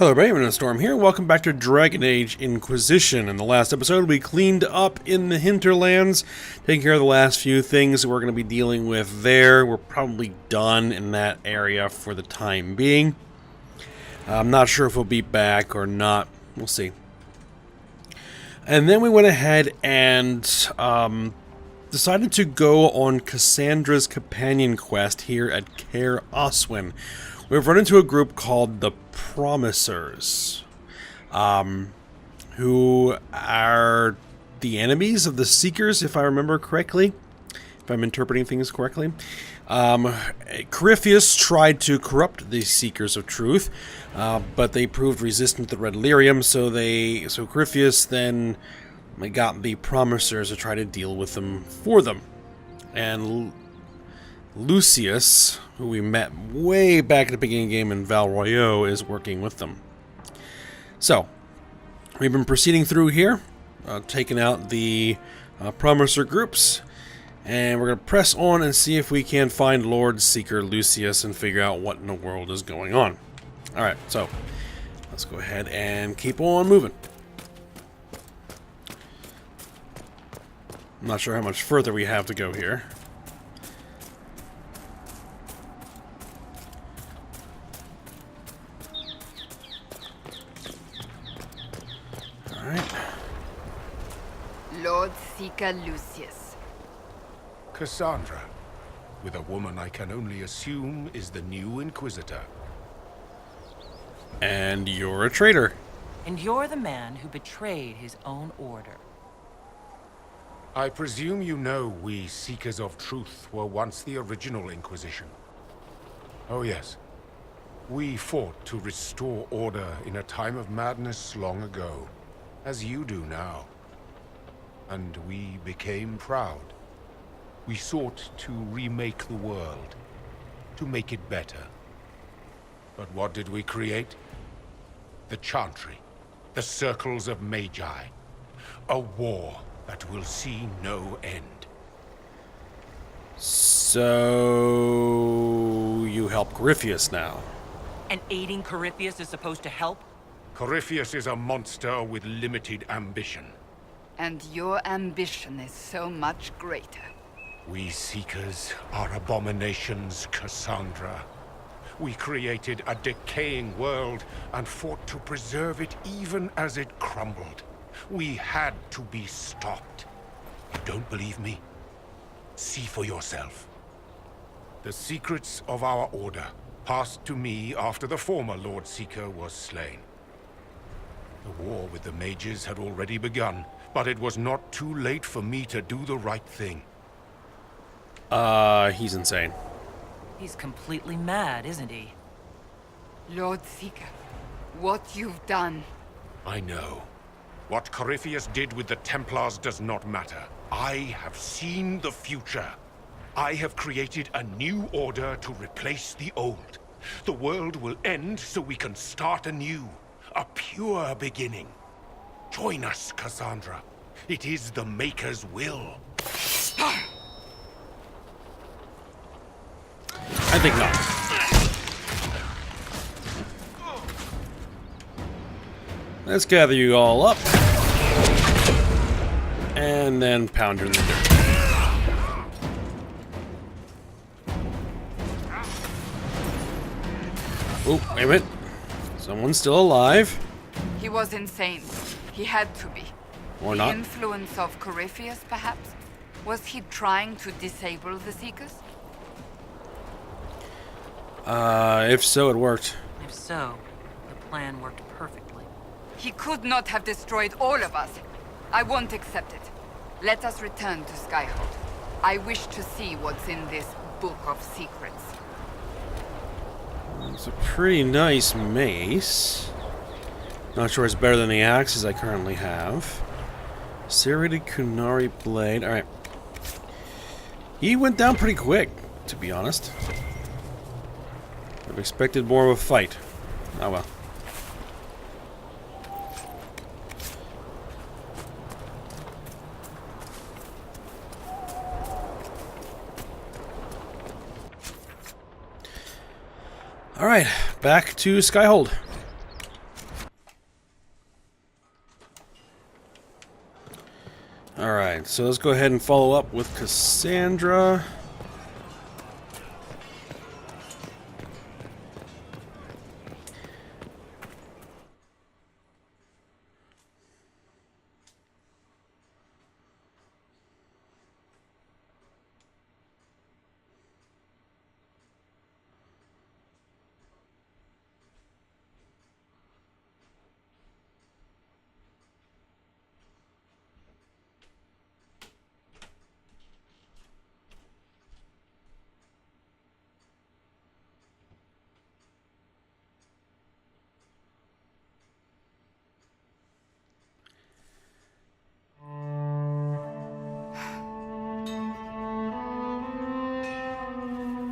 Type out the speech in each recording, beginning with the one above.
Hello everybody, I'm in Storm here. Welcome back to Dragon Age Inquisition. In the last episode, we cleaned up in the hinterlands, taking care of the last few things that we're going to be dealing with there. We're probably done in that area for the time being. I'm not sure if we'll be back or not. We'll see. And then we went ahead and decided to go on Cassandra's companion quest here at Caer Oswin. We've run into a group called the Promisers, who are the enemies of the Seekers, if I remember correctly, if I'm interpreting things correctly. Corypheus tried to corrupt the Seekers of Truth, but they proved resistant to the Red Lyrium, so Corypheus then got the Promisers to try to deal with them for them. And Lucius, who we met way back at the beginning of the game in Val Royeaux, is working with them. So, we've been proceeding through here, taking out the Promiser groups, and we're going to press on and see if we can find Lord Seeker Lucius and figure out what in the world is going on. Alright, so, let's go ahead and keep on moving. I'm not sure how much further we have to go here. Lord Seeker Lucius. Cassandra, with a woman I can only assume is the new Inquisitor. And you're a traitor. And you're the man who betrayed his own order. I presume you know we Seekers of Truth were once the original Inquisition. Oh yes. We fought to restore order in a time of madness long ago, as you do now. And we became proud. We sought to remake the world, to make it better. But what did we create? The Chantry, the Circles of Magi. A war that will see no end. So you help Corypheus now. And aiding Corypheus is supposed to help? Corypheus is a monster with limited ambition. And your ambition is so much greater. We Seekers are abominations, Cassandra. We created a decaying world and fought to preserve it even as it crumbled. We had to be stopped. You don't believe me? See for yourself. The secrets of our order passed to me after the former Lord Seeker was slain. The war with the mages had already begun, but it was not too late for me to do the right thing. He's insane. He's completely mad, isn't he? Lord Seeker, what you've done. I know. What Corypheus did with the Templars does not matter. I have seen the future. I have created a new order to replace the old. The world will end so we can start anew. A pure beginning. Join us, Cassandra. It is the Maker's will. I think not. Let's gather you all up. And then pound her in the dirt. Oh, wait a minute. Someone's still alive. He was insane. He had to be. Or the not. influence of Corypheus, perhaps? Was he trying to disable the Seekers? If so, it worked. If so, the plan worked perfectly. He could not have destroyed all of us. I won't accept it. Let us return to Skyhold. I wish to see what's in this book of secrets. It's a pretty nice mace. Not sure it's better than the axes I currently have. Serrated Kunari blade. Alright. He went down pretty quick, to be honest. I've expected more of a fight. Oh well. Alright, back to Skyhold. Alright, so let's go ahead and follow up with Cassandra.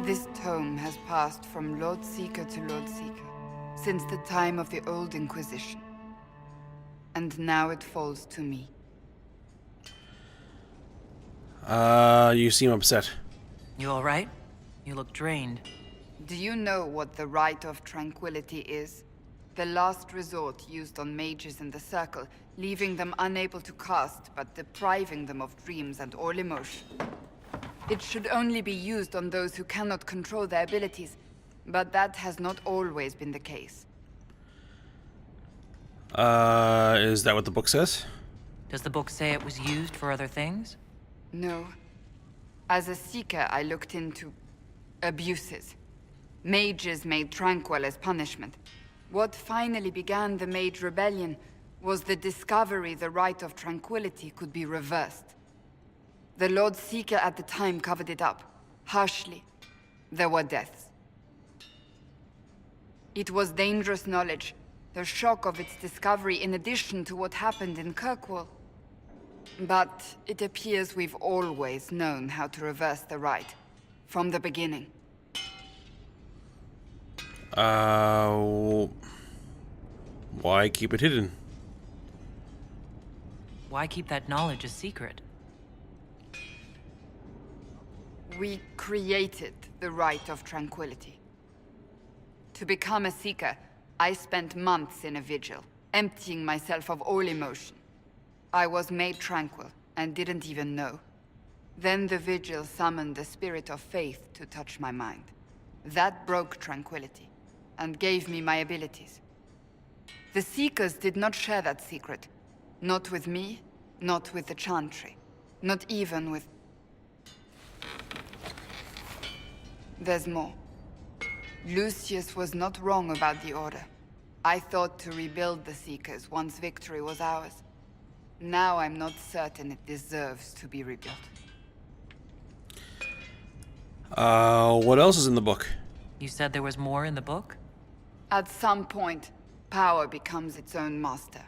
This tome has passed from Lord Seeker to Lord Seeker since the time of the old Inquisition. And now it falls to me. You seem upset. You alright? You look drained. Do you know what the Rite of Tranquility is? The last resort used on mages in the Circle, leaving them unable to cast, but depriving them of dreams and all emotion. It should only be used on those who cannot control their abilities, but that has not always been the case. Is that what the book says? Does the book say it was used for other things? No. As a Seeker, I looked into abuses. Mages made Tranquil as punishment. What finally began the Mage Rebellion was the discovery the Rite of Tranquility could be reversed. The Lord Seeker at the time covered it up, harshly. There were deaths. It was dangerous knowledge, the shock of its discovery in addition to what happened in Kirkwall. But it appears we've always known how to reverse the Rite, from the beginning. Why keep it hidden? Why keep that knowledge a secret? We created the Rite of Tranquility. To become a Seeker, I spent months in a vigil, emptying myself of all emotion. I was made tranquil, and didn't even know. Then the vigil summoned the spirit of faith to touch my mind. That broke tranquility, and gave me my abilities. The Seekers did not share that secret. Not with me, not with the Chantry, not even with... There's more. Lucius was not wrong about the Order. I thought to rebuild the Seekers once victory was ours. Now I'm not certain it deserves to be rebuilt. What else is in the book? You said there was more in the book? At some point, power becomes its own master.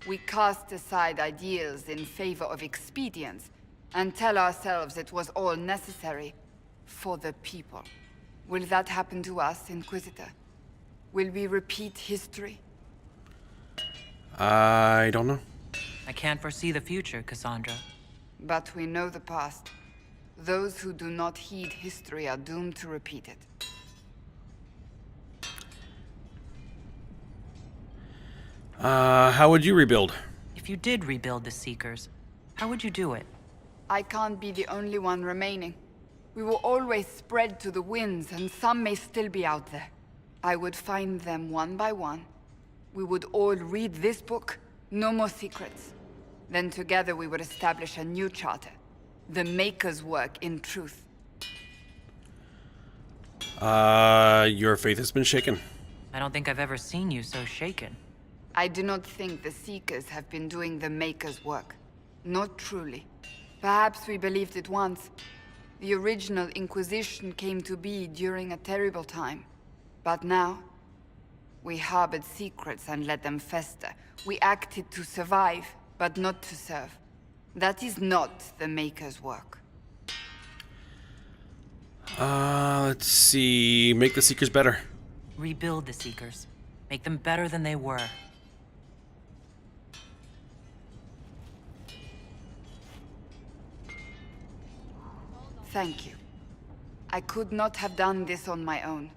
We cast aside ideals in favor of expedience, and tell ourselves it was all necessary for the people. Will that happen to us, Inquisitor? Will we repeat history? I don't know. I can't foresee the future, Cassandra. But we know the past. Those who do not heed history are doomed to repeat it. How would you rebuild? If you did rebuild the Seekers, how would you do it? I can't be the only one remaining. We will always spread to the winds, and some may still be out there. I would find them one by one. We would all read this book. No more secrets. Then together we would establish a new charter. The Maker's work in truth. Your faith has been shaken. I don't think I've ever seen you so shaken. I do not think the Seekers have been doing the Maker's work. Not truly. Perhaps we believed it once. The original Inquisition came to be during a terrible time. But now, we harbored secrets and let them fester. We acted to survive, but not to serve. That is not the Maker's work. Let's see. Make the Seekers better. Rebuild the Seekers. Make them better than they were. Thank you. I could not have done this on my own.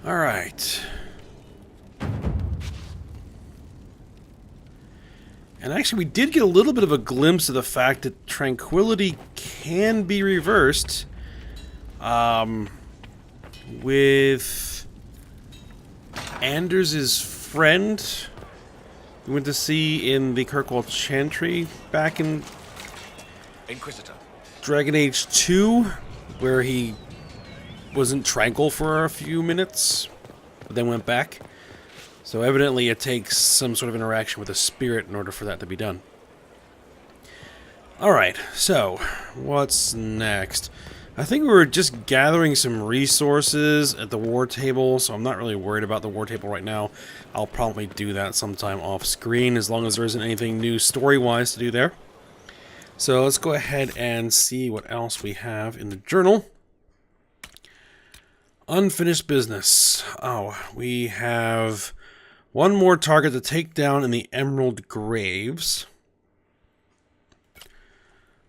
Alright. And actually, we did get a little bit of a glimpse of the fact that tranquility can be reversed with Anders' friend we went to see in the Kirkwall Chantry back in Inquisitor. Dragon Age 2, where he wasn't tranquil for a few minutes, but then went back. So evidently it takes some sort of interaction with a spirit in order for that to be done. Alright, so what's next? I think we were just gathering some resources at the war table, so I'm not really worried about the war table right now. I'll probably do that sometime off screen, as long as there isn't anything new story-wise to do there. So let's go ahead and see what else we have in the journal. Unfinished business. Oh, we have one more target to take down in the Emerald Graves.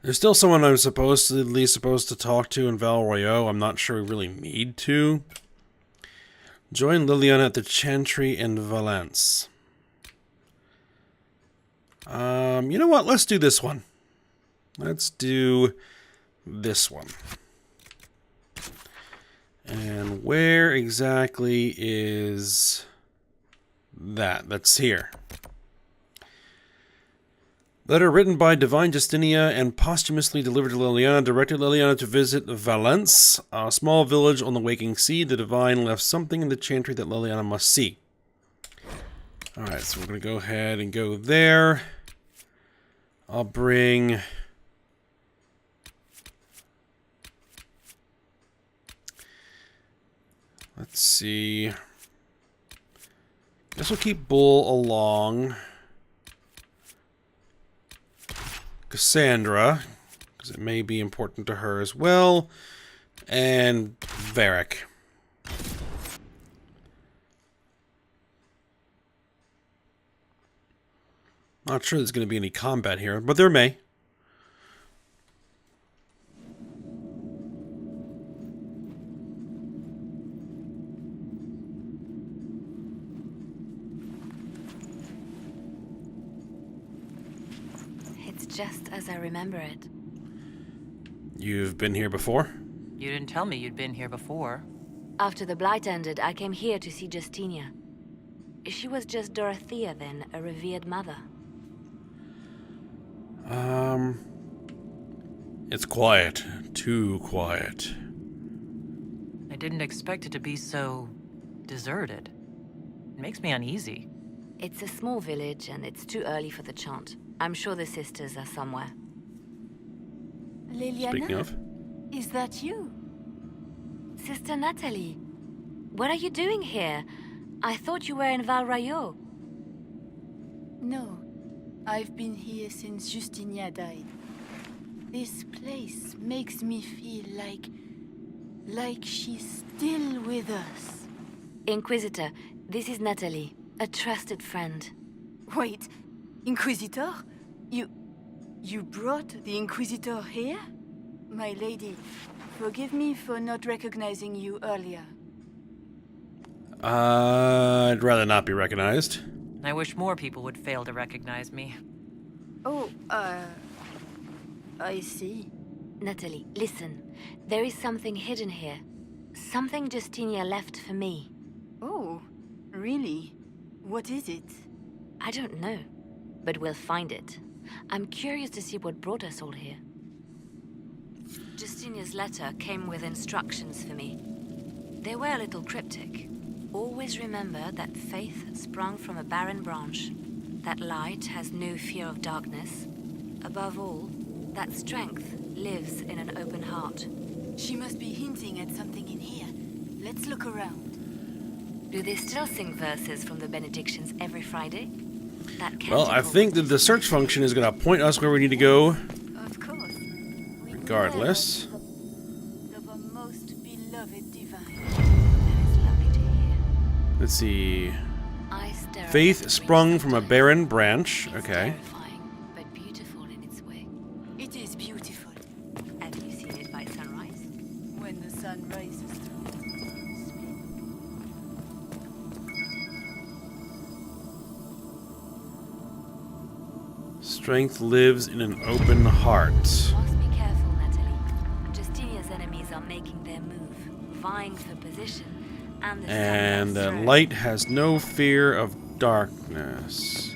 There's still someone I'm at least supposed to talk to in Val Royeaux. I'm not sure we really need to. Join Leliana at the Chantry in Valence. You know what? Let's do this one. Let's do this one. And where exactly is that? That's here. Letter written by Divine Justinia and posthumously delivered to Leliana directed Leliana to visit Valence, a small village on the waking sea. The Divine left something in the chantry that Leliana must see. Alright, so we're going to go ahead and go there. I'll bring... Let's see. Guess we'll keep Bull along. Cassandra, because it may be important to her as well, and Varric. Not sure there's going to be any combat here, but there may. Just as I remember it. You've been here before? You didn't tell me you'd been here before. After the Blight ended, I came here to see Justinia. She was just Dorothea then, a revered mother. It's quiet. Too quiet. I didn't expect it to be so... deserted. It makes me uneasy. It's a small village, and it's too early for the chant. I'm sure the sisters are somewhere. Leliana? Speaking of. Is that you? Sister Natalie, what are you doing here? I thought you were in Val Royeaux. No, I've been here since Justinia died. This place makes me feel like she's still with us. Inquisitor, this is Natalie, a trusted friend. Wait, Inquisitor? You brought the Inquisitor here? My lady, forgive me for not recognizing you earlier. I'd rather not be recognized. I wish more people would fail to recognize me. Oh, I see. Natalie, listen. There is something hidden here. Something Justinia left for me. Oh, really? What is it? I don't know, but we'll find it. I'm curious to see what brought us all here. Justinia's letter came with instructions for me. They were a little cryptic. Always remember that faith sprung from a barren branch, that light has no fear of darkness. Above all, that strength lives in an open heart. She must be hinting at something in here. Let's look around. Do they still sing verses from the benedictions every Friday? Well, I think that the search function is going to point us where we need to go. Of course. Regardless. Of a most beloved divine. That is lovely to hear. Let's see. I stare at Faith the sprung breeze from a sometimes. barren branch. It's Okay. terrifying, but beautiful in its way. It is beautiful. Have you seen it by sunrise? When the sun rises through. Strength lives in an open heart. Must be careful, Natalie. Justinia's enemies are making their move, vying for position, and the And Templars' throne. light has no fear of darkness.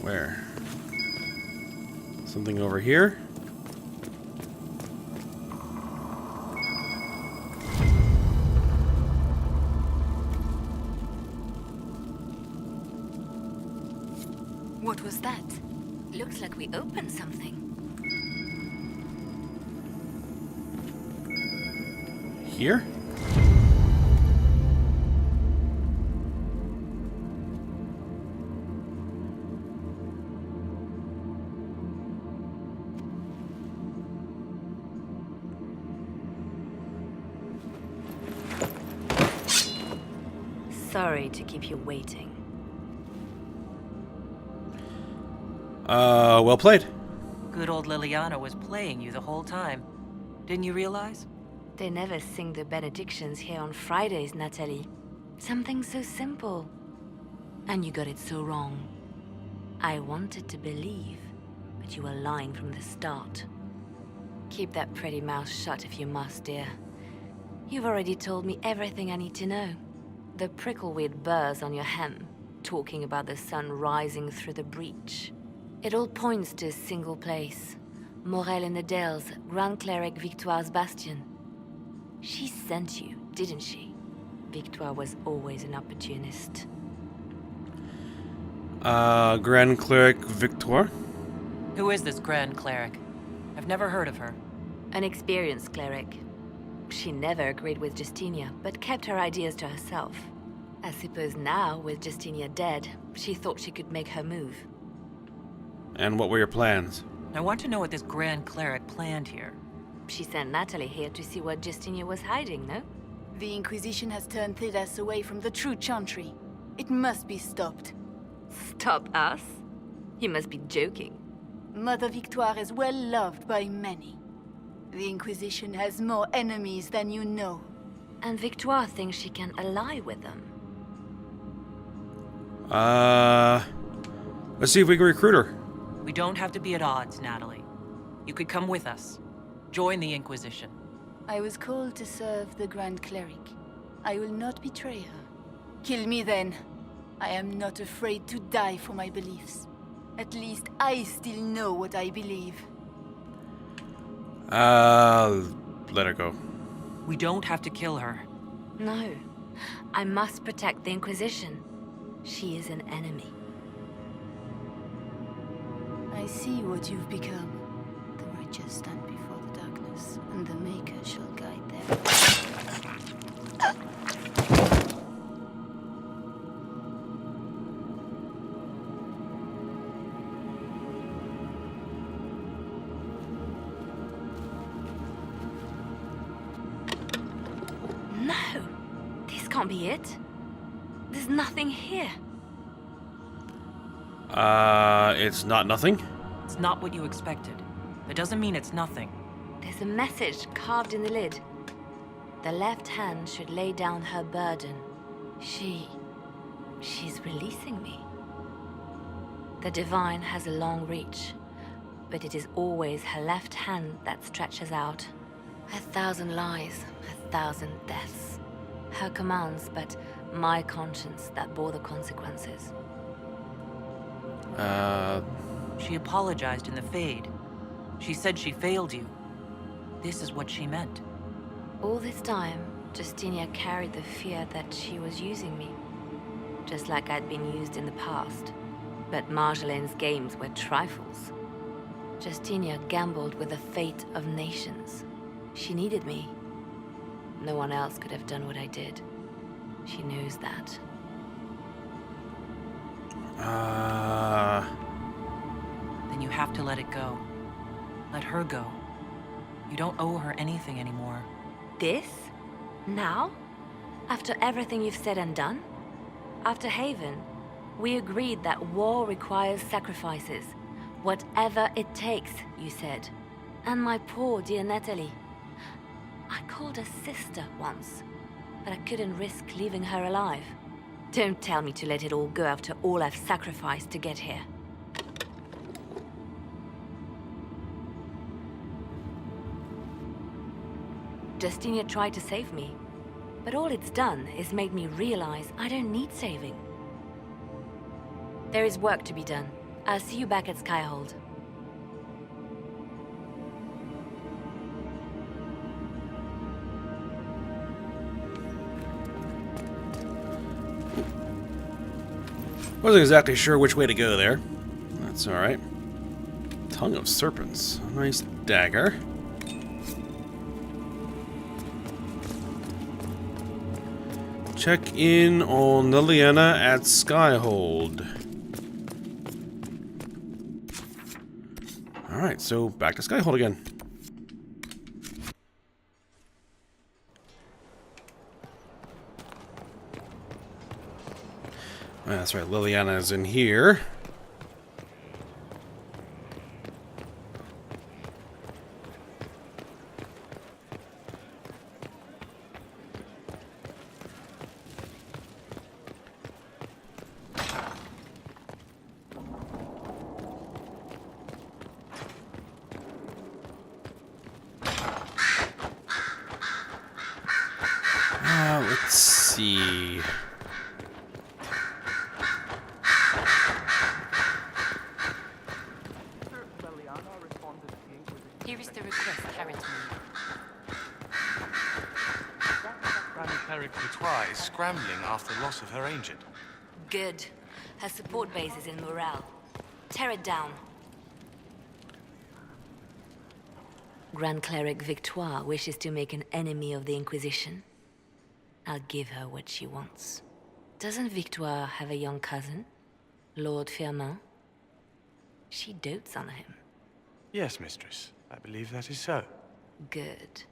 Where? Something over here? What was that? Looks like we opened something. Here? Sorry to keep you waiting. Well played. Good old Leliana was playing you the whole time. Didn't you realize? They never sing the benedictions here on Fridays, Natalie. Something so simple. And you got it so wrong. I wanted to believe, but you were lying from the start. Keep that pretty mouth shut if you must, dear. You've already told me everything I need to know. The prickleweed burrs on your hem, talking about the sun rising through the breach. It all points to a single place. Morel in the Dales, Grand Cleric Victoire's bastion. She sent you, didn't she? Victoire was always an opportunist. Grand Cleric Victoire? Who is this Grand Cleric? I've never heard of her. An experienced cleric. She never agreed with Justinia, but kept her ideas to herself. I suppose now, with Justinia dead, she thought she could make her move. And what were your plans? I want to know what this Grand Cleric planned here. She sent Natalie here to see what Justinia was hiding, no? The Inquisition has turned Thedas away from the true chantry. It must be stopped. Stop us? You must be joking. Mother Victoire is well loved by many. The Inquisition has more enemies than you know. And Victoire thinks she can ally with them. Let's see if we can recruit her. We don't have to be at odds, Natalie. You could come with us. Join the Inquisition. I was called to serve the Grand Cleric. I will not betray her. Kill me then. I am not afraid to die for my beliefs. At least I still know what I believe. Let her go. We don't have to kill her. No. I must protect the Inquisition. She is an enemy. I see what you've become. The righteous stand before the darkness, and the Maker shall guide them. No! This can't be it. There's nothing here. It's not nothing? It's not what you expected. That doesn't mean it's nothing. There's a message carved in the lid. The left hand should lay down her burden. She's releasing me. The divine has a long reach, but it is always her left hand that stretches out. 1,000 lies, 1,000 deaths. Her commands, but my conscience that bore the consequences. She apologized in the Fade. She said she failed you. This is what she meant. All this time, Justinia carried the fear that she was using me. Just like I'd been used in the past. But Marjolaine's games were trifles. Justinia gambled with the fate of nations. She needed me. No one else could have done what I did. She knows that. Then you have to let it go. Let her go. You don't owe her anything anymore. This? Now? After everything you've said and done? After Haven, we agreed that war requires sacrifices. Whatever it takes, you said. And my poor dear Natalie. I called her sister once, but I couldn't risk leaving her alive. Don't tell me to let it all go after all I've sacrificed to get here. Justinia tried to save me, but all it's done is made me realize I don't need saving. There is work to be done. I'll see you back at Skyhold. Wasn't exactly sure which way to go there. That's alright. Tongue of Serpents. A nice dagger. Check in on Leliana at Skyhold. Alright, so back to Skyhold again. That's right, Leliana's in here. Let's see. Here is the request carried to me. Grand Cleric Victoire is scrambling after the loss of her agent. Good. Her support base is in morale. Tear it down. Grand Cleric Victoire wishes to make an enemy of the Inquisition. I'll give her what she wants. Doesn't Victoire have a young cousin? Lord Firmin? She dotes on him. Yes, mistress. I believe that is so. Good.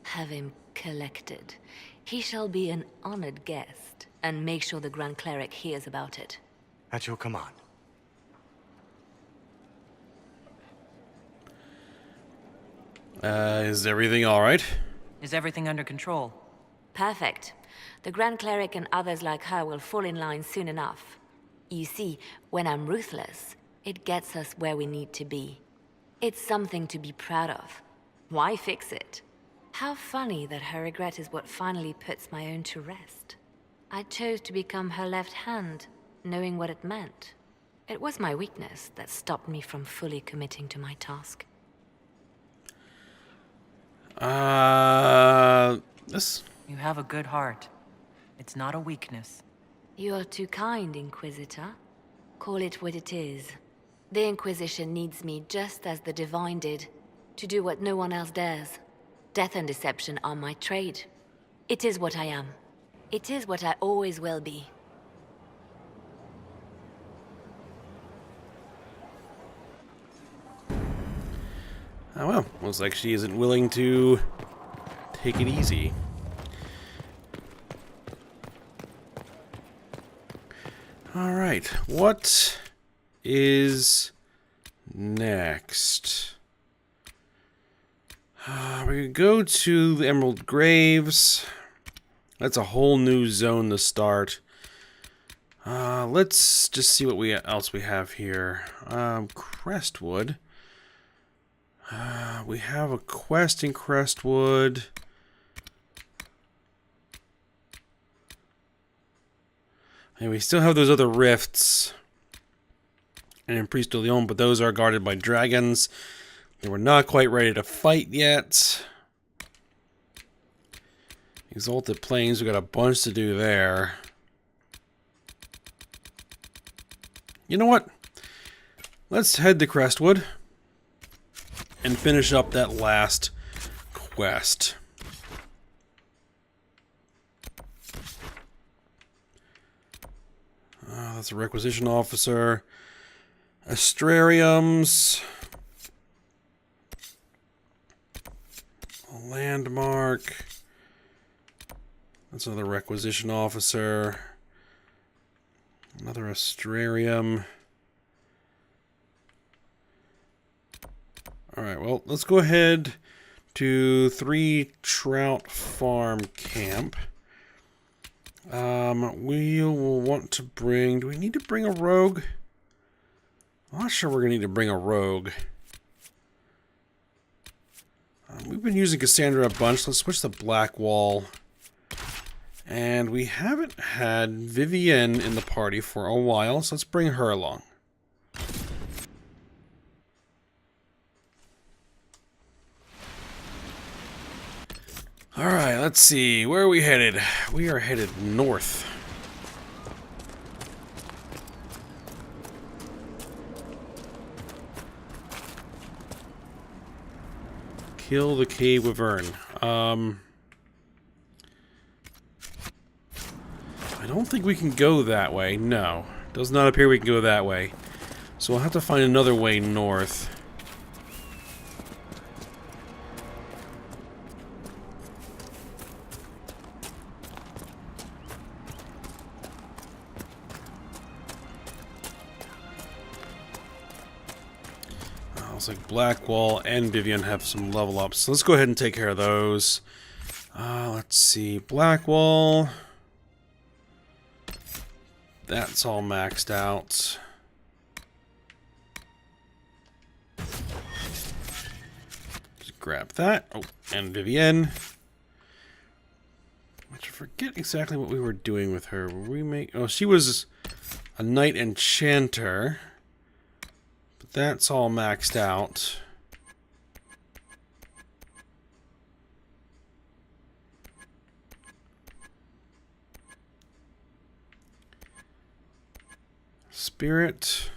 Have him collected. He shall be an honored guest, and make sure the Grand Cleric hears about it. At your command. Is everything alright? Is everything under control? Perfect. The Grand Cleric and others like her will fall in line soon enough. You see, when I'm ruthless, it gets us where we need to be. It's something to be proud of. Why fix it? How funny that her regret is what finally puts my own to rest. I chose to become her left hand, knowing what it meant. It was my weakness that stopped me from fully committing to my task. This? You have a good heart. It's not a weakness. You are too kind, Inquisitor. Call it what it is. The Inquisition needs me just as the Divine did, to do what no one else dares. Death and deception are my trade. It is what I am. It is what I always will be. Oh well, looks like she isn't willing to take it easy. Alright, what is next? We go to the Emerald Graves. That's a whole new zone to start. Let's just see what else we have here. Crestwood. We have a quest in Crestwood. And we still have those other rifts. And in Priest de Leon, but those are guarded by dragons. They were not quite ready to fight yet. Exalted Plains, we got a bunch to do there. You know what? Let's head to Crestwood and finish up that last quest. That's a requisition officer. Astrariums. A landmark. That's another requisition officer. Another Astrarium. Alright, well, let's go ahead to 3 Trout Farm Camp. We will want to bring... Do we need to bring a rogue? I'm not sure we're going to need to bring a rogue. We've been using Cassandra a bunch. Let's switch to Blackwall. And we haven't had Vivienne in the party for a while, so let's bring her along. Alright, let's see. Where are we headed? We are headed north. Kill the cave wyvern. I don't think we can go that way. No. Does not appear we can go that way. So we'll have to find another way north. Looks like Blackwall and Vivienne have some level ups. So let's go ahead and take care of those. Let's see. Blackwall. That's all maxed out. Just grab that. Oh, and Vivienne. I forget exactly what we were doing with her. Were we make? Oh, she was a knight enchanter. But that's all maxed out. Spirit.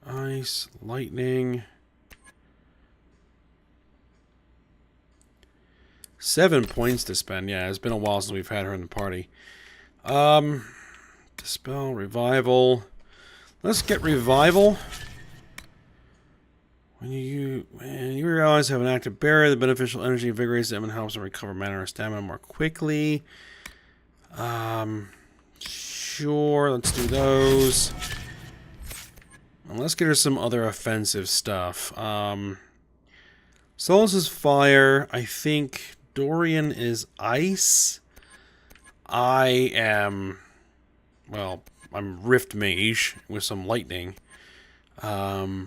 Ice, lightning. 7 points to spend. Yeah, it's been a while since we've had her in the party. Dispel, revival. Let's get revival. When you realize have an active barrier, the beneficial energy invigorates them and helps them recover mana or stamina more quickly. Sure, let's do those. And let's get her some other offensive stuff. Solus is fire. I think Dorian is ice. I am, well, I'm Rift Mage with some lightning. I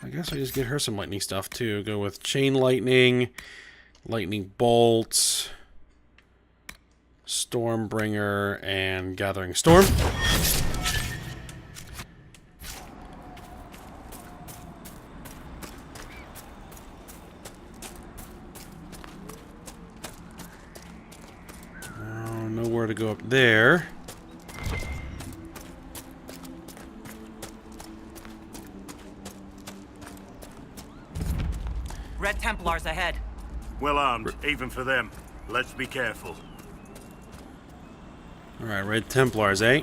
guess I just get her some lightning stuff too. Go with Chain Lightning, Lightning Bolt, Stormbringer, and Gathering Storm. Nowhere to go up there. Red Templars ahead. Well armed, even for them. Let's be careful. Alright, Red Templars, eh?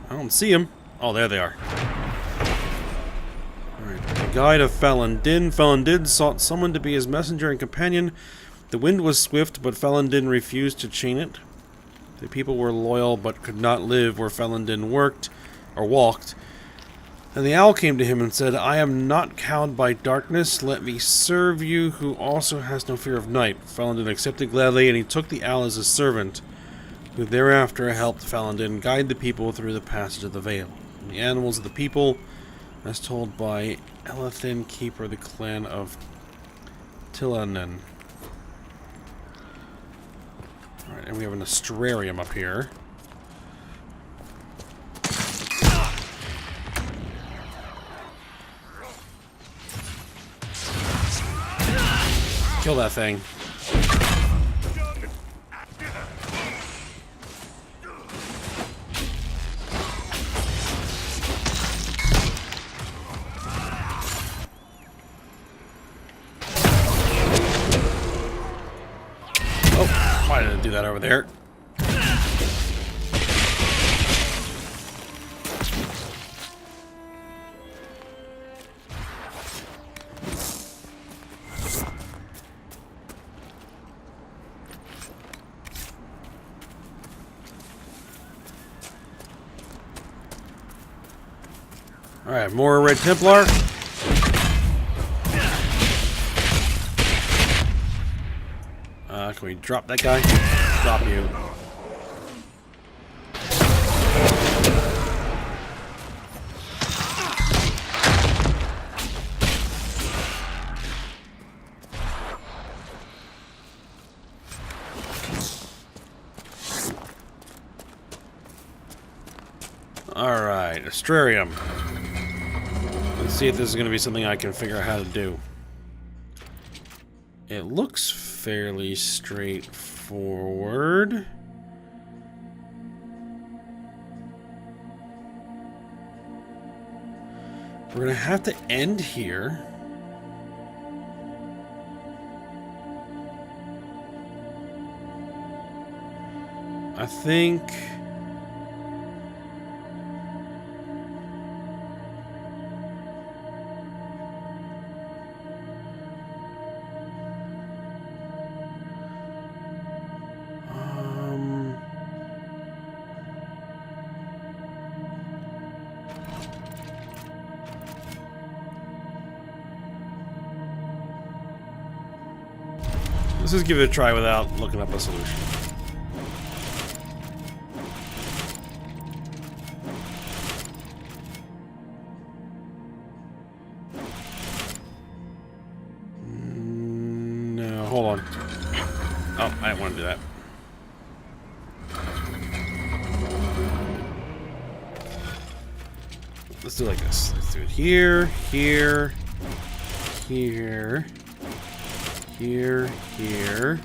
I don't see them. Oh, there they are. Alright, the Guide of Falun Din. Falun Din sought someone to be his messenger and companion. The wind was swift, but Falun Din refused to chain it. The people were loyal, but could not live where Falun Din worked, or walked. And the owl came to him and said, I am not cowed by darkness. Let me serve you, who also has no fear of night. Falun Din accepted gladly, and he took the owl as a servant, who thereafter helped Falun Din guide the people through the passage of the Veil. And the animals of the people, as told by Elethin, keeper of the clan of Tilanen. Alright, and we have an astrarium up here. Kill that thing. Oh, why did I do that over there? Alright, more Red Templar. Can we drop that guy? Drop you. Alright, Astrarium. Let's see if this is going to be something I can figure out how to do. It looks fairly straightforward. We're going to have to end here. I think... Let's just give it a try without looking up a solution. No, hold on. Oh, I didn't want to do that. Let's do it like this. Let's do it here, here, here. Here, here,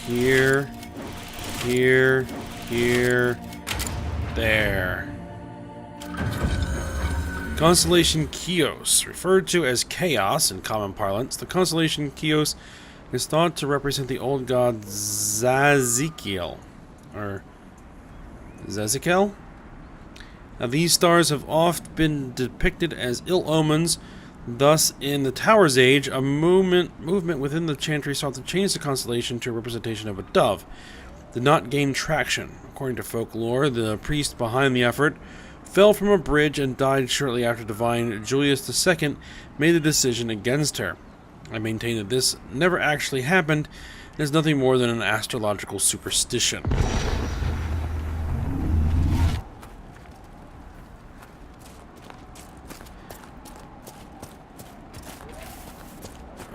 here, here, here, there. Constellation Chios, referred to as Chaos in common parlance, the constellation Chios is thought to represent the old god Zazikiel, or Zazikel. Now, these stars have oft been depicted as ill omens. Thus, in the Tower's Age, a movement within the Chantry sought to change the constellation to a representation of a dove. Did not gain traction. According to folklore, the priest behind the effort fell from a bridge and died shortly after Divine Julius II made the decision against her. I maintain that this never actually happened and is nothing more than an astrological superstition.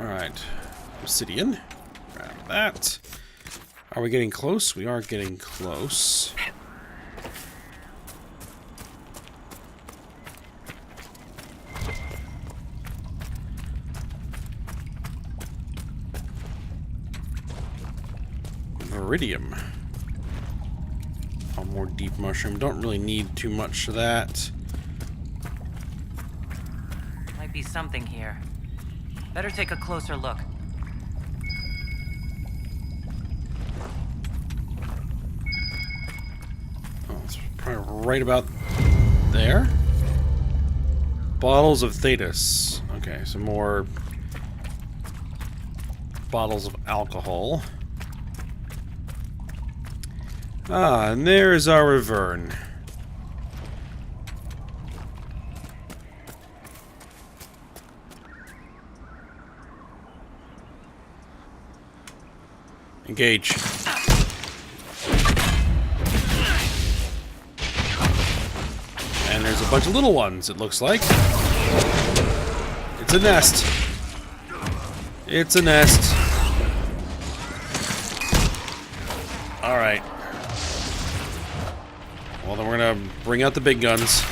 Alright, obsidian. Grab that. Are we getting close? We are getting close. Viridium. Oh, more deep mushroom. Don't really need too much of that. Might be something here. Better take a closer look. Oh, it's probably right about there. Bottles of Thedas. Okay, some more bottles of alcohol. Ah, and there is our Revern. Engage. And there's a bunch of little ones, it looks like. It's a nest. It's a nest. Alright. Well, then we're gonna bring out the big guns.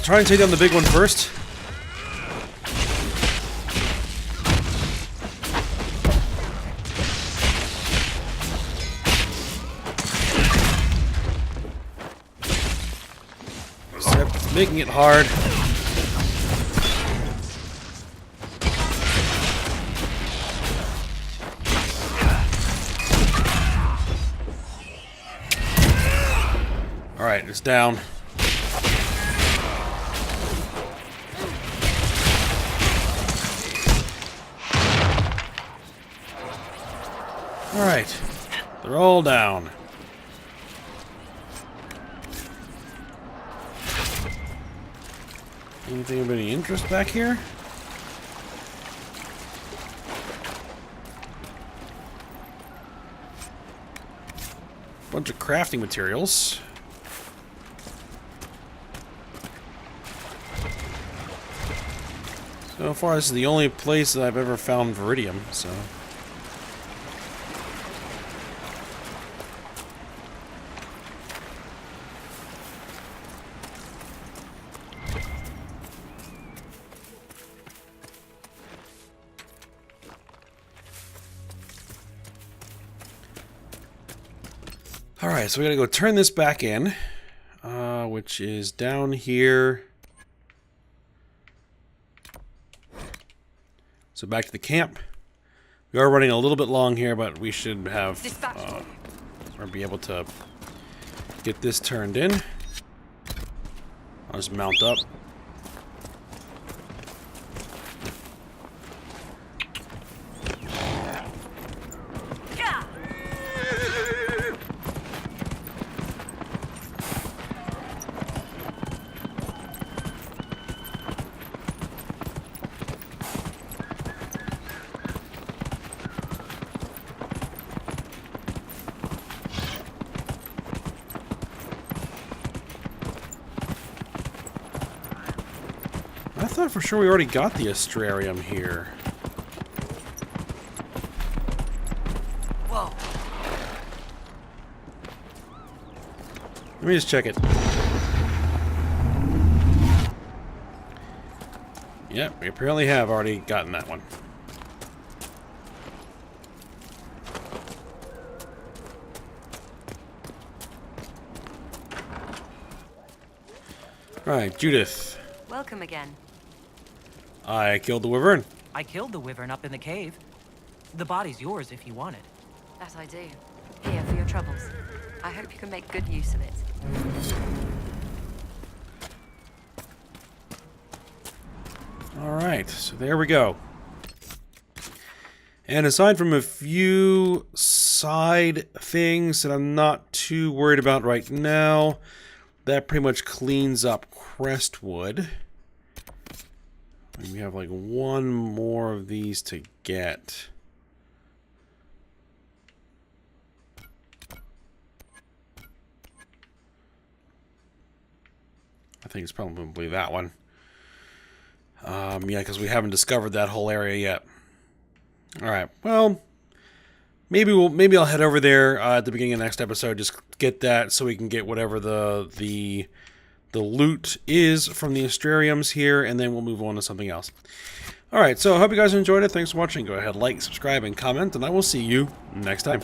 Try and take down the big one first. making it hard. Alright, it's down. Alright, they're all down. Anything of any interest back here? Bunch of crafting materials. So far, this is the only place that I've ever found Viridium, so... Alright, so we gotta go turn this back in, which is down here. So back to the camp. We are running a little bit long here, but we should have, or be able to get this turned in. I'll just mount up. I thought for sure we already got the astrarium here. Whoa. Let me just check it. Yep, we apparently have already gotten that one. Right, Judith. Welcome again. I killed the wyvern. I killed the wyvern up in the cave. The body's yours if you want it. That I do. Here for your troubles. I hope you can make good use of it. Alright, so there we go. And aside from a few side things that I'm not too worried about right now, that pretty much cleans up Crestwood. And we have like one more of these to get. I think it's probably that one. Yeah, because we haven't discovered that whole area yet. All right. Well, maybe I'll head over there at the beginning of the next episode. Just get that so we can get whatever the loot is from the astrariums here, and then we'll move on to something else. All right. So I hope you guys enjoyed it. Thanks for watching. Go ahead, like, subscribe, and comment, and I will see you next time.